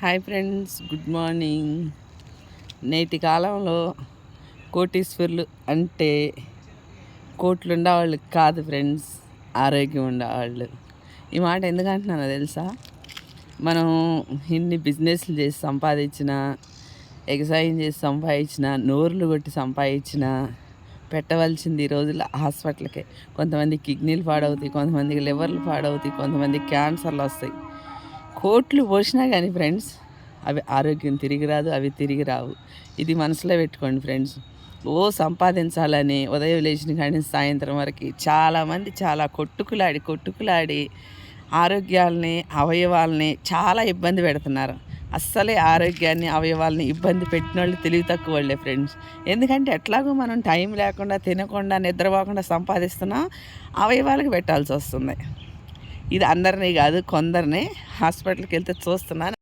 Hi friends, good morning. నేటి కాలంలో కోటీశ్వర్లు అంటే కోట్లు ఉండేవాళ్ళు కాదు ఫ్రెండ్స్, ఆరోగ్యం ఉండేవాళ్ళు. ఈ మాట ఎందుకు అంటున్నానో తెలుసా? మనం ఇన్ని బిజినెస్లు చేసి సంపాదించిన, ఎగసాయం చేసి సంపాదించిన, నోర్లు కొట్టి సంపాదించిన, పెట్టవలసింది ఈ రోజుల్లో హాస్పిటల్కే. కొంతమందికి కిడ్నీలు పాడవుతాయి, కొంతమందికి లివర్లు పాడవుతాయి, కొంతమందికి క్యాన్సర్లు వస్తాయి. కోట్లు పోసినా కానీ ఫ్రెండ్స్ అవి ఆరోగ్యం తిరిగి రాదు, అవి తిరిగి రావు. ఇది మనసులో పెట్టుకోండి ఫ్రెండ్స్. సంపాదించాలని ఉదయం లేచిన కానీ సాయంత్రం వరకు చాలామంది చాలా కొట్టుకులాడి ఆరోగ్యాలని, అవయవాలని చాలా ఇబ్బంది పెడుతున్నారు. అస్సలే ఆరోగ్యాన్ని, అవయవాలని ఇబ్బంది పెట్టిన వాళ్ళు తెలివి తక్కువ వాళ్ళే ఫ్రెండ్స్. ఎందుకంటే ఎట్లాగో మనం టైం లేకుండా, తినకుండా, నిద్రపోకుండా సంపాదిస్తున్నా అవయవాలకు పెట్టాల్సి వస్తుంది. ఇది అందరినీ కాదు, కొందరిని హాస్పిటల్కి వెళ్తే చూస్తున్నాను.